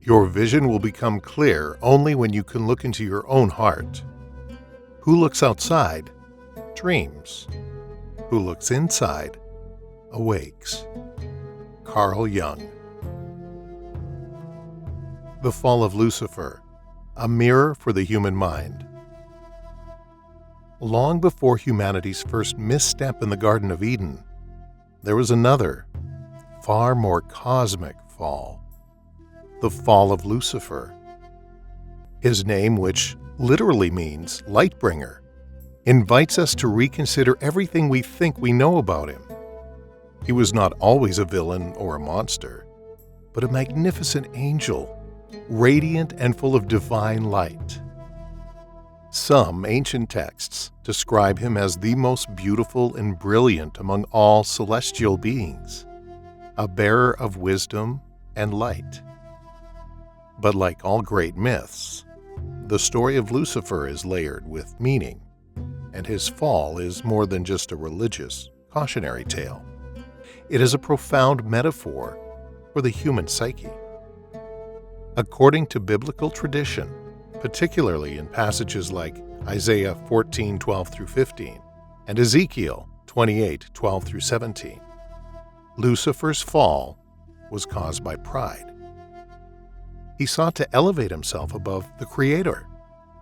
Your vision will become clear only when you can look into your own heart. Who looks outside dreams. Who looks inside awakes. Carl Jung. The Fall of Lucifer, a mirror for the human mind. Long before humanity's first misstep in the Garden of Eden, there was another, far more cosmic fall. The fall of Lucifer. His name, which literally means light bringer, invites us to reconsider everything we think we know about him. He was not always a villain or a monster, but a magnificent angel, radiant and full of divine light. Some ancient texts describe him as the most beautiful and brilliant among all celestial beings, a bearer of wisdom and light. But like all great myths, the story of Lucifer is layered with meaning, and his fall is more than just a religious, cautionary tale. It is a profound metaphor for the human psyche. According to biblical tradition, particularly in passages like Isaiah 14:12-15 and Ezekiel 28:12-17, Lucifer's fall was caused by pride. He sought to elevate himself above the Creator,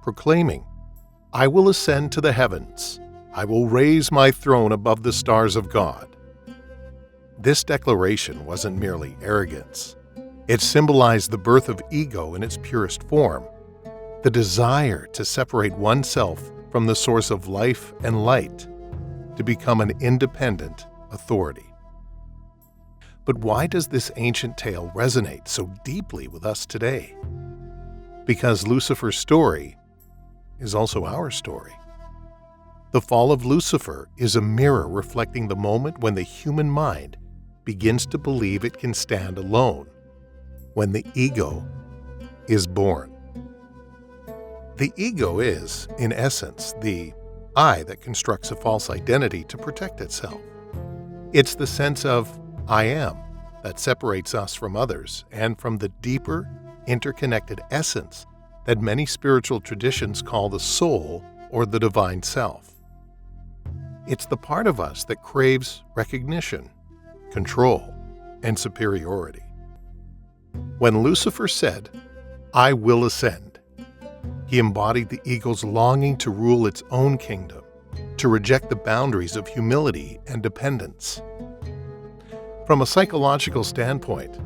proclaiming, "I will ascend to the heavens. I will raise my throne above the stars of God." This declaration wasn't merely arrogance. It symbolized the birth of ego in its purest form, the desire to separate oneself from the source of life and light, to become an independent authority. But why does this ancient tale resonate so deeply with us today? Because Lucifer's story is also our story. The fall of Lucifer is a mirror reflecting the moment when the human mind begins to believe it can stand alone, when the ego is born. The ego is, in essence, the I that constructs a false identity to protect itself. It's the sense of I am that separates us from others and from the deeper, interconnected essence that many spiritual traditions call the soul or the divine self. It's the part of us that craves recognition, control, and superiority. When Lucifer said, "I will ascend," he embodied the ego's longing to rule its own kingdom, to reject the boundaries of humility and dependence. From a psychological standpoint,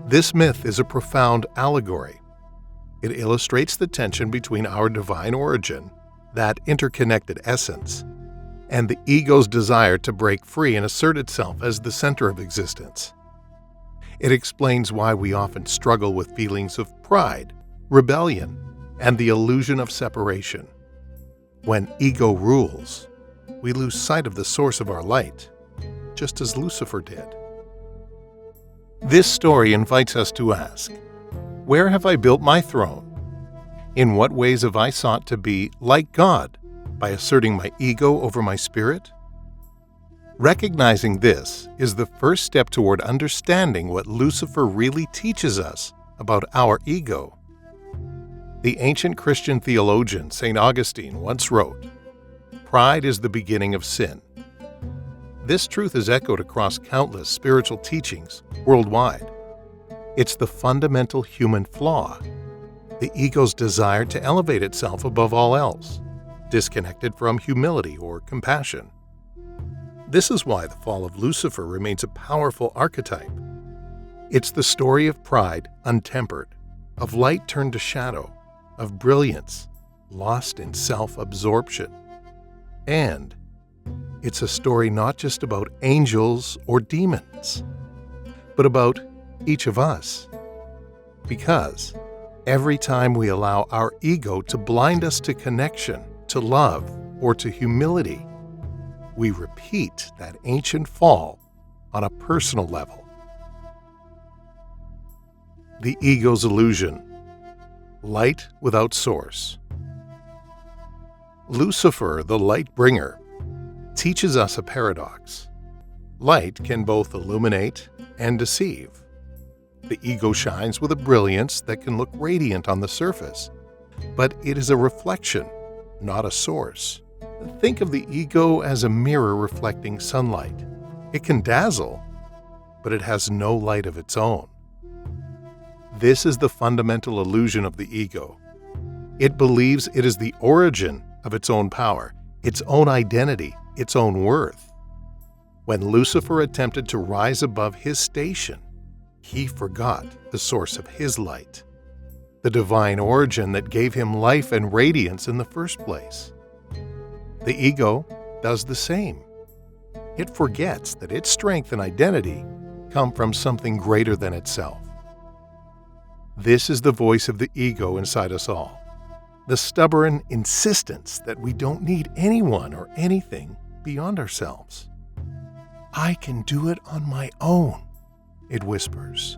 this myth is a profound allegory. It illustrates the tension between our divine origin, that interconnected essence, and the ego's desire to break free and assert itself as the center of existence. It explains why we often struggle with feelings of pride, rebellion, and the illusion of separation. When ego rules, we lose sight of the source of our light, just as Lucifer did. This story invites us to ask, where have I built my throne? In what ways have I sought to be like God by asserting my ego over my spirit? Recognizing this is the first step toward understanding what Lucifer really teaches us about our ego. The ancient Christian theologian St. Augustine once wrote, "Pride is the beginning of sin." This truth is echoed across countless spiritual teachings worldwide. It's the fundamental human flaw, the ego's desire to elevate itself above all else, disconnected from humility or compassion. This is why the fall of Lucifer remains a powerful archetype. It's the story of pride untempered, of light turned to shadow, of brilliance lost in self-absorption. And it's a story not just about angels or demons, but about each of us. Because every time we allow our ego to blind us to connection, to love, or to humility, we repeat that ancient fall on a personal level. The ego's illusion. Light without source. Lucifer, the light bringer, teaches us a paradox. Light can both illuminate and deceive. The ego shines with a brilliance that can look radiant on the surface, but it is a reflection, not a source. Think of the ego as a mirror reflecting sunlight. It can dazzle, but it has no light of its own. This is the fundamental illusion of the ego. It believes it is the origin of its own power, its own identity, its own worth. When Lucifer attempted to rise above his station, he forgot the source of his light, the divine origin that gave him life and radiance in the first place. The ego does the same. It forgets that its strength and identity come from something greater than itself. This is the voice of the ego inside us all, the stubborn insistence that we don't need anyone or anything beyond ourselves. I can do it on my own, it whispers.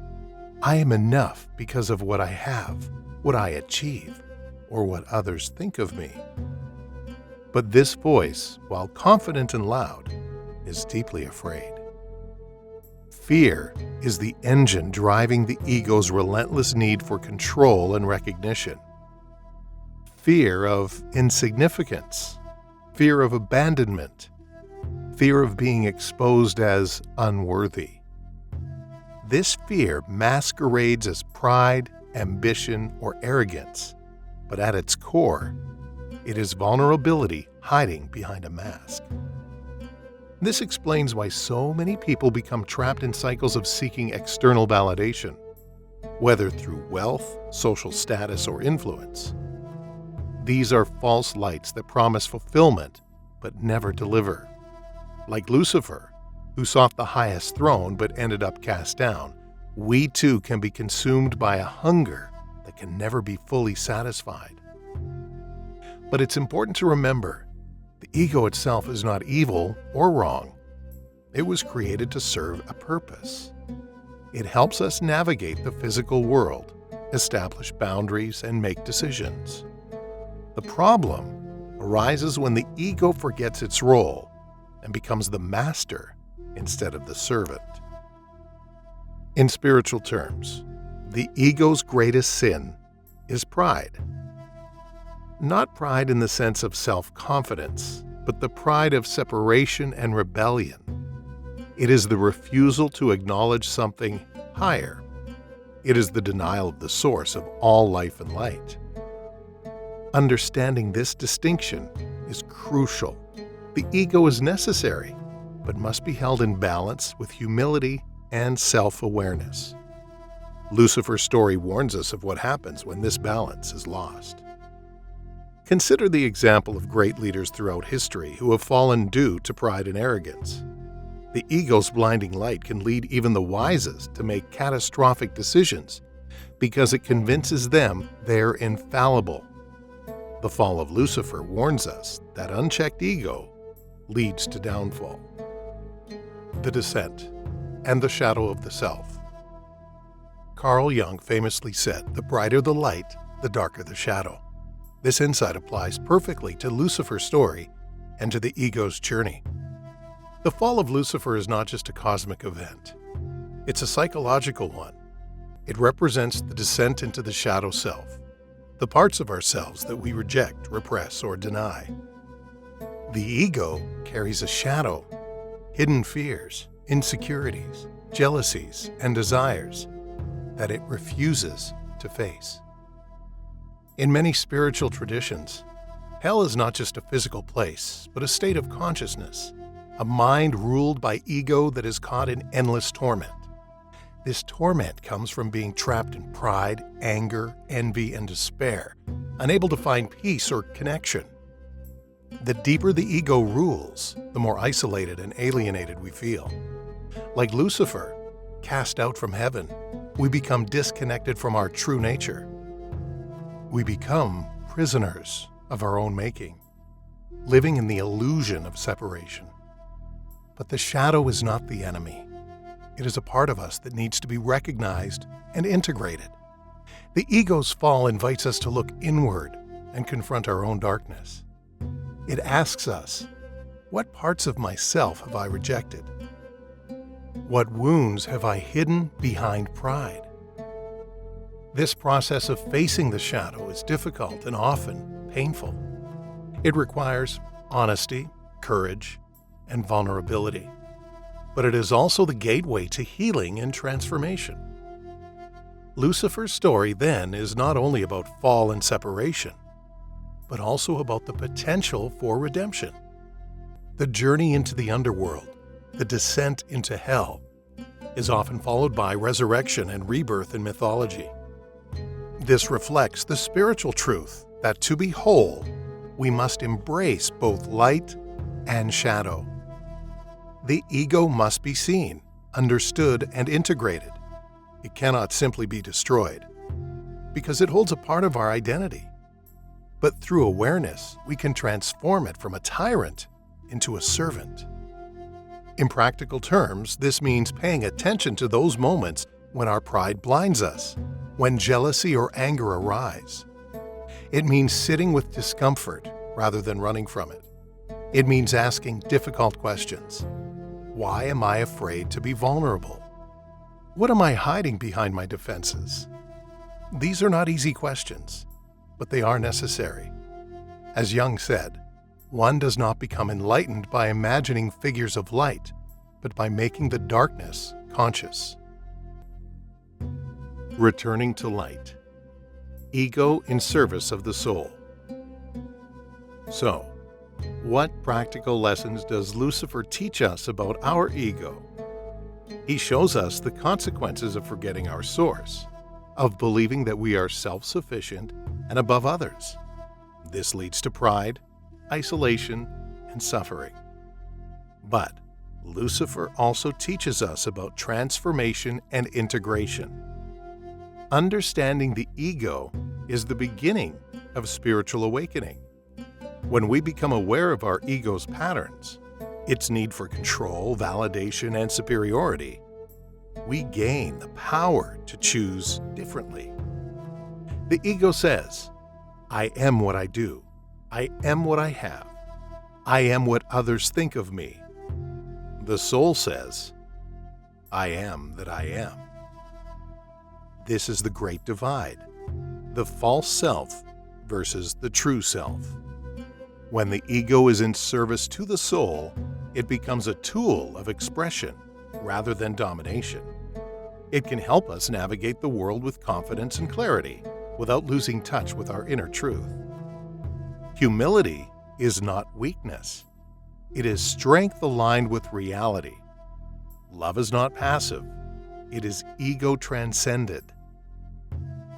I am enough because of what I have, what I achieve, or what others think of me. But this voice, while confident and loud, is deeply afraid. Fear is the engine driving the ego's relentless need for control and recognition. Fear of insignificance, fear of abandonment, fear of being exposed as unworthy. This fear masquerades as pride, ambition, or arrogance, but at its core, it is vulnerability hiding behind a mask. This explains why so many people become trapped in cycles of seeking external validation, whether through wealth, social status, or influence. These are false lights that promise fulfillment but never deliver. Like Lucifer, who sought the highest throne but ended up cast down, we too can be consumed by a hunger that can never be fully satisfied. But it's important to remember, the ego itself is not evil or wrong. It was created to serve a purpose. It helps us navigate the physical world, establish boundaries, and make decisions. The problem arises when the ego forgets its role and becomes the master instead of the servant. In spiritual terms, the ego's greatest sin is pride. Not pride in the sense of self-confidence, but the pride of separation and rebellion. It is the refusal to acknowledge something higher. It is the denial of the source of all life and light. Understanding this distinction is crucial. The ego is necessary, but must be held in balance with humility and self-awareness. Lucifer's story warns us of what happens when this balance is lost. Consider the example of great leaders throughout history who have fallen due to pride and arrogance. The ego's blinding light can lead even the wisest to make catastrophic decisions because it convinces them they're infallible. The fall of Lucifer warns us that unchecked ego leads to downfall. The Descent and the Shadow of the Self. Carl Jung famously said, "The brighter the light, the darker the shadow." This insight applies perfectly to Lucifer's story and to the ego's journey. The fall of Lucifer is not just a cosmic event. It's a psychological one. It represents the descent into the shadow self, the parts of ourselves that we reject, repress, or deny. The ego carries a shadow, hidden fears, insecurities, jealousies, and desires that it refuses to face. In many spiritual traditions, hell is not just a physical place, but a state of consciousness, a mind ruled by ego that is caught in endless torment. This torment comes from being trapped in pride, anger, envy, and despair, unable to find peace or connection. The deeper the ego rules, the more isolated and alienated we feel. Like Lucifer, cast out from heaven, we become disconnected from our true nature. We become prisoners of our own making, living in the illusion of separation. But the shadow is not the enemy. It is a part of us that needs to be recognized and integrated. The ego's fall invites us to look inward and confront our own darkness. It asks us, what parts of myself have I rejected? What wounds have I hidden behind pride? This process of facing the shadow is difficult and often painful. It requires honesty, courage, and vulnerability. But it is also the gateway to healing and transformation. Lucifer's story, then, is not only about fall and separation, but also about the potential for redemption. The journey into the underworld, the descent into hell, is often followed by resurrection and rebirth in mythology. This reflects the spiritual truth that to be whole, we must embrace both light and shadow. The ego must be seen, understood, and integrated. It cannot simply be destroyed, because it holds a part of our identity. But through awareness, we can transform it from a tyrant into a servant. In practical terms, this means paying attention to those moments when our pride blinds us, when jealousy or anger arise. It means sitting with discomfort rather than running from it. It means asking difficult questions. Why am I afraid to be vulnerable? What am I hiding behind my defenses? These are not easy questions, but they are necessary. As Jung said, one does not become enlightened by imagining figures of light, but by making the darkness conscious. Returning to light. Ego in service of the soul. So, what practical lessons does Lucifer teach us about our ego? He shows us the consequences of forgetting our source, of believing that we are self-sufficient and above others. This leads to pride, isolation, and suffering. But Lucifer also teaches us about transformation and integration. Understanding the ego is the beginning of spiritual awakening. When we become aware of our ego's patterns, its need for control, validation, and superiority, we gain the power to choose differently. The ego says, I am what I do. I am what I have. I am what others think of me. The soul says, I am that I am. This is the great divide, the false self versus the true self. When the ego is in service to the soul, it becomes a tool of expression rather than domination. It can help us navigate the world with confidence and clarity without losing touch with our inner truth. Humility is not weakness. It is strength aligned with reality. Love is not passive. It is ego-transcended.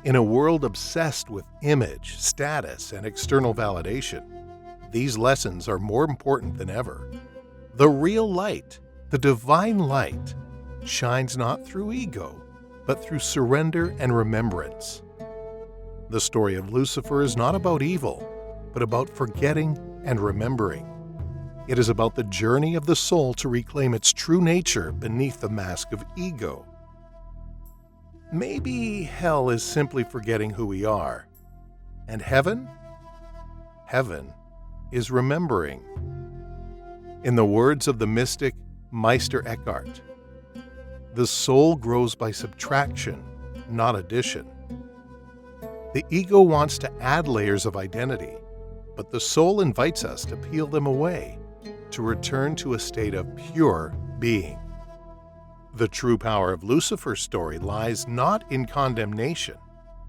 In a world obsessed with image, status, and external validation, these lessons are more important than ever. The real light, the divine light, shines not through ego, but through surrender and remembrance. The story of Lucifer is not about evil, but about forgetting and remembering. It is about the journey of the soul to reclaim its true nature beneath the mask of ego. Maybe hell is simply forgetting who we are. And heaven? Heaven is remembering. In the words of the mystic Meister Eckhart, the soul grows by subtraction, not addition. The ego wants to add layers of identity, but the soul invites us to peel them away, to return to a state of pure being. The true power of Lucifer's story lies not in condemnation,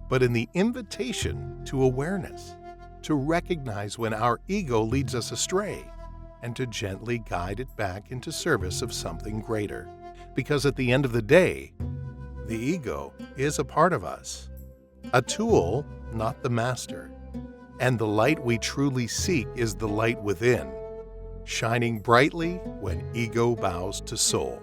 but in the invitation to awareness, to recognize when our ego leads us astray, and to gently guide it back into service of something greater. Because at the end of the day, the ego is a part of us, a tool, not the master. And the light we truly seek is the light within, shining brightly when ego bows to soul.